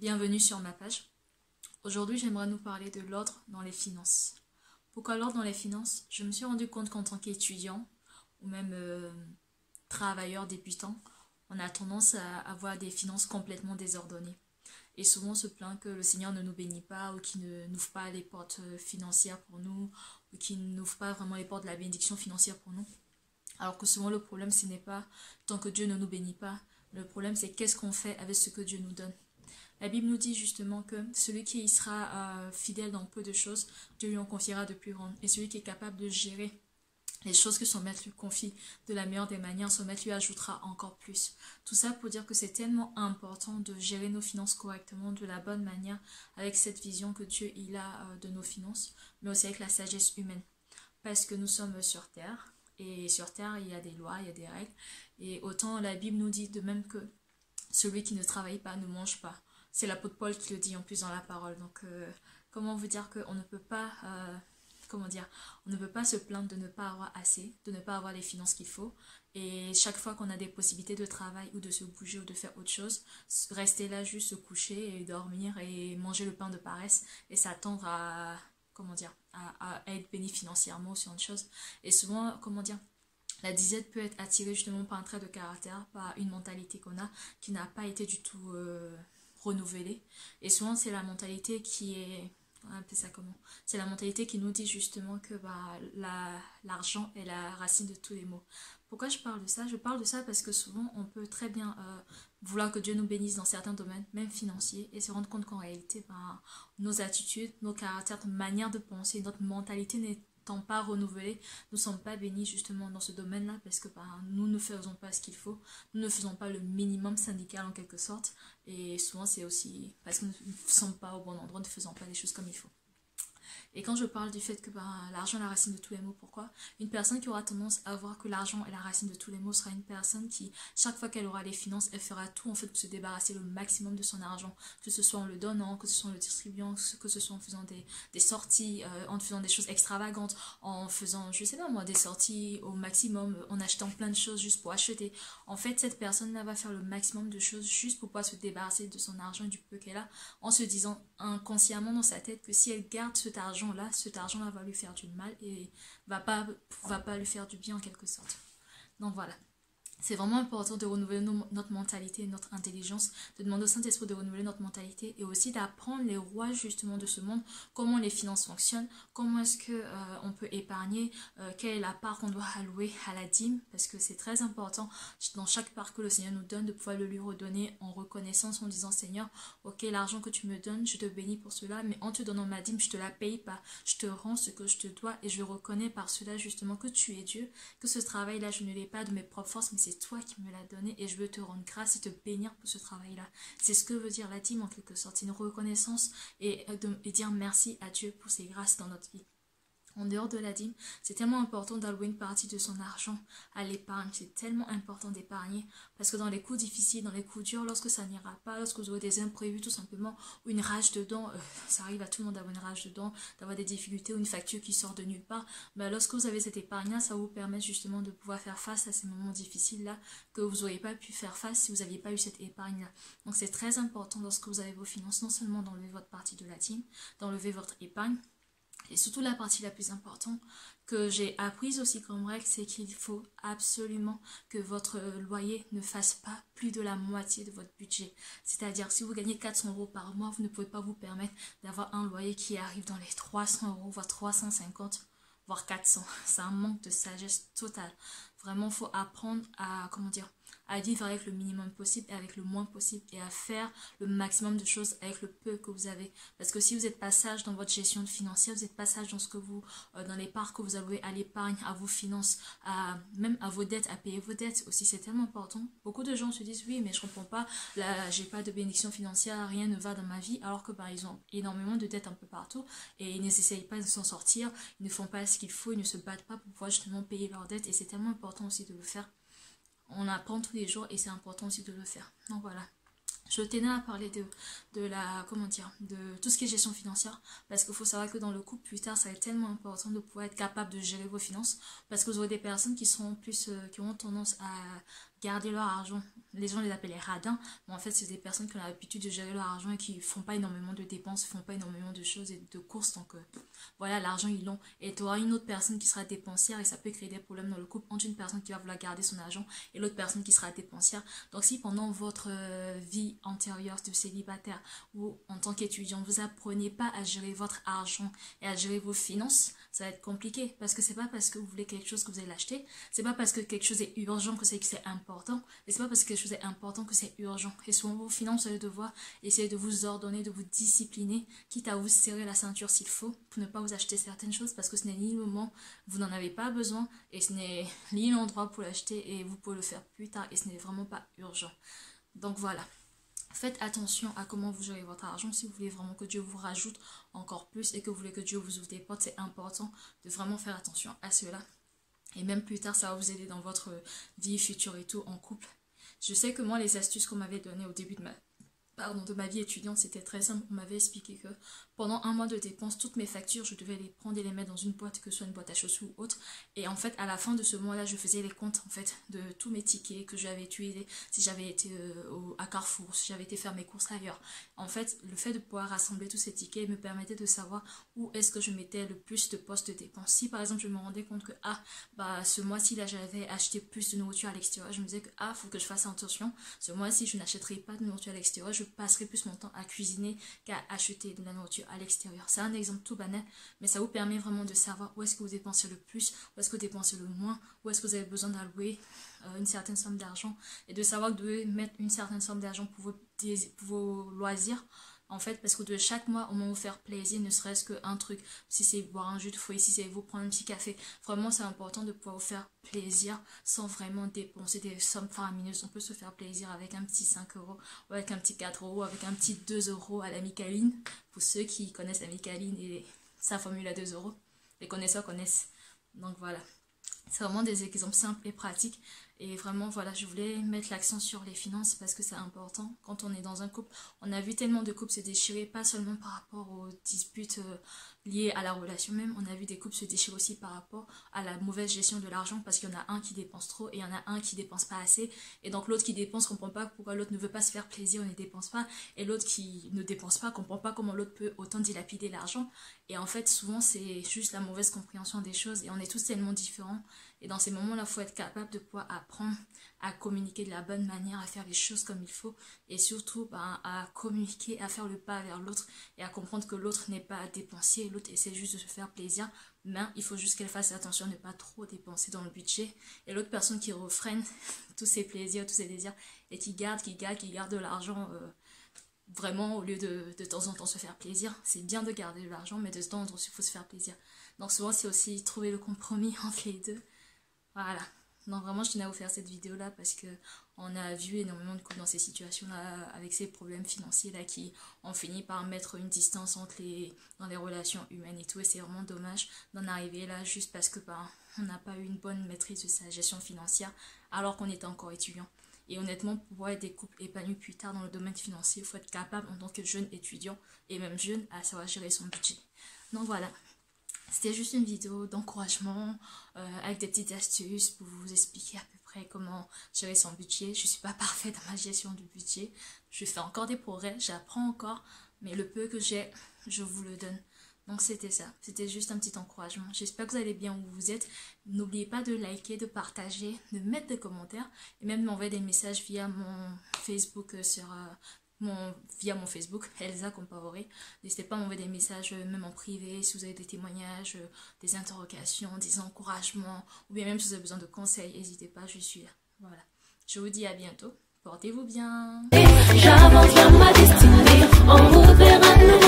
Bienvenue sur ma page. Aujourd'hui, j'aimerais nous parler de l'ordre dans les finances. Pourquoi l'ordre dans les finances? Je me suis rendu compte qu'en tant qu'étudiant ou même travailleur débutant, on a tendance à avoir des finances complètement désordonnées. Et souvent on se plaint que le Seigneur ne nous bénit pas ou qu'il ne n'ouvre pas les portes financières pour nous ou qu'il n'ouvre pas vraiment les portes de la bénédiction financière pour nous. Alors que souvent le problème ce n'est pas tant que Dieu ne nous bénit pas, le problème c'est qu'est-ce qu'on fait avec ce que Dieu nous donne. La Bible nous dit justement que celui qui sera fidèle dans peu de choses, Dieu lui en confiera de plus grandes. Et celui qui est capable de gérer les choses que son maître lui confie de la meilleure des manières, son maître lui ajoutera encore plus. Tout ça pour dire que c'est tellement important de gérer nos finances correctement, de la bonne manière, avec cette vision que Dieu il a de nos finances, mais aussi avec la sagesse humaine. Parce que nous sommes sur terre, et sur terre il y a des lois, il y a des règles, et autant la Bible nous dit de même que celui qui ne travaille pas ne mange pas. C'est l'apôtre Paul qui le dit en plus dans la parole. Donc, comment vous dire qu'on ne peut pas, comment dire, on ne peut pas se plaindre de ne pas avoir assez, de ne pas avoir les finances qu'il faut. Et chaque fois qu'on a des possibilités de travail ou de se bouger ou de faire autre chose, rester là juste se coucher et dormir et manger le pain de paresse et s'attendre à, comment dire, à être béni financièrement ou sur autre chose. Et souvent, comment dire, la disette peut être attirée justement par un trait de caractère, par une mentalité qu'on a qui n'a pas été du tout renouvelée. Et souvent, c'est la mentalité qui est... On va appeler ça comment? C'est la mentalité qui nous dit justement que l'argent est la racine de tous les maux. Pourquoi je parle de ça? Je parle de ça parce que souvent, on peut très bien vouloir que Dieu nous bénisse dans certains domaines, même financiers, et se rendre compte qu'en réalité, nos attitudes, nos caractères, notre manière de penser, notre mentalité n'étant pas renouvelée, nous ne sommes pas bénis justement dans ce domaine-là parce que nous ne faisons pas ce qu'il faut, nous ne faisons pas le minimum syndical en quelque sorte, et souvent c'est aussi parce que nous ne sommes pas au bon endroit, ne faisons pas les choses comme il faut. Et quand je parle du fait que l'argent est la racine de tous les maux, pourquoi? Une personne qui aura tendance à voir que l'argent est la racine de tous les maux sera une personne qui, chaque fois qu'elle aura les finances, elle fera tout en fait pour se débarrasser le maximum de son argent. Que ce soit en le donnant, que ce soit en le distribuant, que ce soit en faisant des sorties, en faisant des choses extravagantes, en faisant, je sais pas moi, des sorties au maximum, en achetant plein de choses juste pour acheter. En fait, cette personne-là va faire le maximum de choses juste pour pouvoir se débarrasser de son argent et du peu qu'elle a, en se disant inconsciemment dans sa tête que si elle garde cet argent-là va lui faire du mal et va pas lui faire du bien en quelque sorte. Donc voilà. C'est vraiment important de renouveler notre mentalité, notre intelligence, de demander au Saint-Esprit de renouveler notre mentalité et aussi d'apprendre les rois justement de ce monde, comment les finances fonctionnent, comment est-ce que on peut épargner, quelle est la part qu'on doit allouer à la dîme, parce que c'est très important dans chaque part que le Seigneur nous donne de pouvoir le lui redonner en reconnaissance, en disant Seigneur, ok, l'argent que tu me donnes, je te bénis pour cela, mais en te donnant ma dîme, je te la paye pas, je te rends ce que je te dois et je reconnais par cela justement que tu es Dieu, que ce travail-là, je ne l'ai pas de mes propres forces, mais c'est toi qui me l'as donné et je veux te rendre grâce et te bénir pour ce travail-là. C'est ce que veut dire la dîme en quelque sorte, c'est une reconnaissance et dire merci à Dieu pour ses grâces dans notre vie. En dehors de la dîme, c'est tellement important d'allouer une partie de son argent à l'épargne. C'est tellement important d'épargner parce que dans les coups difficiles, dans les coups durs, lorsque ça n'ira pas, lorsque vous aurez des imprévus tout simplement, ou une rage dedans, ça arrive à tout le monde d'avoir une rage dedans, d'avoir des difficultés ou une facture qui sort de nulle part, lorsque vous avez cette épargne-là, ça vous permet justement de pouvoir faire face à ces moments difficiles-là que vous n'auriez pas pu faire face si vous n'aviez pas eu cette épargne-là. Donc c'est très important lorsque vous avez vos finances, non seulement d'enlever votre partie de la dîme, d'enlever votre épargne, et surtout la partie la plus importante que j'ai apprise aussi comme règle, c'est qu'il faut absolument que votre loyer ne fasse pas plus de la moitié de votre budget. C'est-à-dire si vous gagnez 400 € par mois, vous ne pouvez pas vous permettre d'avoir un loyer qui arrive dans les 300 €, voire 350, voire 400. C'est un manque de sagesse totale. Vraiment, il faut apprendre à, comment dire, à vivre avec le minimum possible et avec le moins possible et à faire le maximum de choses avec le peu que vous avez. Parce que si vous êtes pas sage dans votre gestion financière, vous n'êtes pas sage dans ce que vous, dans les parts que vous allouez à l'épargne, à vos finances, même à vos dettes, à payer vos dettes aussi, c'est tellement important. Beaucoup de gens se disent oui, mais je comprends pas, là j'ai pas de bénédiction financière, rien ne va dans ma vie, alors que ils ont énormément de dettes un peu partout et ils n'essayent pas de s'en sortir, ils ne font pas ce qu'il faut, ils ne se battent pas pour pouvoir justement payer leurs dettes et c'est tellement important aussi de le faire. On apprend tous les jours et c'est important aussi de le faire. Donc voilà. Je tenais à parler de tout ce qui est gestion financière parce qu'il faut savoir que dans le couple plus tard ça va être tellement important de pouvoir être capable de gérer vos finances parce que vous aurez des personnes qui seront plus qui auront tendance garder leur argent. Les gens les appellent les radins, mais en fait c'est des personnes qui ont l'habitude de gérer leur argent et qui font pas énormément de dépenses, font pas énormément de choses et de courses, donc voilà, l'argent ils l'ont. Et tu auras une autre personne qui sera dépensière et ça peut créer des problèmes dans le couple entre une personne qui va vouloir garder son argent et l'autre personne qui sera dépensière. Donc si pendant votre vie antérieure de célibataire ou en tant qu'étudiant, vous apprenez pas à gérer votre argent et à gérer vos finances, ça va être compliqué, parce que c'est pas parce que vous voulez quelque chose que vous allez l'acheter, c'est pas parce que quelque chose est urgent que c'est important, et c'est pas parce que quelque chose est important que c'est urgent. Et souvent vos finances, vous allez devoir essayer de vous ordonner, de vous discipliner, quitte à vous serrer la ceinture s'il faut, pour ne pas vous acheter certaines choses, parce que ce n'est ni le moment, vous n'en avez pas besoin, et ce n'est ni l'endroit pour l'acheter, et vous pouvez le faire plus tard, et ce n'est vraiment pas urgent. Donc voilà. Faites attention à comment vous gérez votre argent. Si vous voulez vraiment que Dieu vous rajoute encore plus et que vous voulez que Dieu vous ouvre des portes, c'est important de vraiment faire attention à cela. Et même plus tard, ça va vous aider dans votre vie future et tout en couple. Je sais que moi, les astuces qu'on m'avait données au début de ma vie étudiante, c'était très simple. On m'avait expliqué que pendant un mois de dépenses, toutes mes factures, je devais les prendre et les mettre dans une boîte, que ce soit une boîte à chaussures ou autre. Et en fait, à la fin de ce mois-là, je faisais les comptes en fait de tous mes tickets que j'avais utilisés, si j'avais été à Carrefour, si j'avais été faire mes courses ailleurs. En fait, le fait de pouvoir rassembler tous ces tickets me permettait de savoir où est-ce que je mettais le plus de postes de dépenses. Si par exemple, je me rendais compte que ce mois-ci, là, j'avais acheté plus de nourriture à l'extérieur, je me disais que faut que je fasse attention. Ce mois-ci, je n'achèterai pas de nourriture à l'extérieur, je passerai plus mon temps à cuisiner qu'à acheter de la nourriture à l'extérieur. C'est un exemple tout banal, mais ça vous permet vraiment de savoir où est-ce que vous dépensez le plus, où est-ce que vous dépensez le moins, où est-ce que vous avez besoin d'allouer une certaine somme d'argent, et de savoir que vous devez mettre une certaine somme d'argent pour vos loisirs. En fait, parce que de chaque mois, au moins vous faire plaisir, ne serait-ce qu'un truc, si c'est boire un jus de fruits, si c'est vous prendre un petit café, vraiment c'est important de pouvoir vous faire plaisir sans vraiment dépenser des sommes faramineuses. On peut se faire plaisir avec un petit 5 euros, ou avec un petit 4 euros, avec un petit 2 euros à la Micaline, pour ceux qui connaissent la Micaline et sa formule à 2 euros. Les connaisseurs connaissent. Donc voilà. C'est vraiment des exemples simples et pratiques. Et vraiment, voilà, je voulais mettre l'accent sur les finances parce que c'est important. Quand on est dans un couple, on a vu tellement de couples se déchirer, pas seulement par rapport aux disputes liées à la relation même. On a vu des couples se déchirer aussi par rapport à la mauvaise gestion de l'argent, parce qu'il y en a un qui dépense trop et il y en a un qui dépense pas assez. Et donc l'autre qui dépense comprend pas pourquoi l'autre ne veut pas se faire plaisir et ne dépense pas. Et l'autre qui ne dépense pas comprend pas comment l'autre peut autant dilapider l'argent. Et en fait, souvent, c'est juste la mauvaise compréhension des choses. Et on est tous tellement différents. Et dans ces moments-là, il faut être capable de pouvoir apprendre à communiquer de la bonne manière, à faire les choses comme il faut. Et surtout, à communiquer, à faire le pas vers l'autre et à comprendre que l'autre n'est pas dépensier. L'autre essaie juste de se faire plaisir. Mais il faut juste qu'elle fasse attention à ne pas trop dépenser dans le budget. Et l'autre personne qui refrène tous ses plaisirs, tous ses désirs et qui garde de l'argent... vraiment, au lieu de temps en temps se faire plaisir, c'est bien de garder de l'argent, mais de temps en temps il faut se faire plaisir. Donc souvent c'est aussi trouver le compromis entre les deux. Voilà. Donc vraiment je tenais à vous faire cette vidéo là parce que on a vu énormément de couples dans ces situations là, avec ces problèmes financiers là, qui ont fini par mettre une distance dans les relations humaines et tout, et c'est vraiment dommage d'en arriver là juste parce que on n'a pas eu une bonne maîtrise de sa gestion financière alors qu'on était encore étudiant. Et honnêtement, pour pouvoir être des couples épanouis plus tard dans le domaine financier, il faut être capable en tant que jeune étudiant et même jeune à savoir gérer son budget. Donc voilà, c'était juste une vidéo d'encouragement avec des petites astuces pour vous expliquer à peu près comment gérer son budget. Je ne suis pas parfaite dans ma gestion du budget, je fais encore des progrès, j'apprends encore, mais le peu que j'ai, je vous le donne. Donc c'était ça, c'était juste un petit encouragement. J'espère que vous allez bien où vous êtes. N'oubliez pas de liker, de partager, de mettre des commentaires et même de m'envoyer des messages via mon Facebook via mon Facebook, Elsa Compaoré. N'hésitez pas à m'envoyer des messages même en privé si vous avez des témoignages, des interrogations, des encouragements ou bien même si vous avez besoin de conseils, n'hésitez pas, je suis là. Voilà. Je vous dis à bientôt. Portez-vous bien. J'avance vers ma destinée, on vous verra.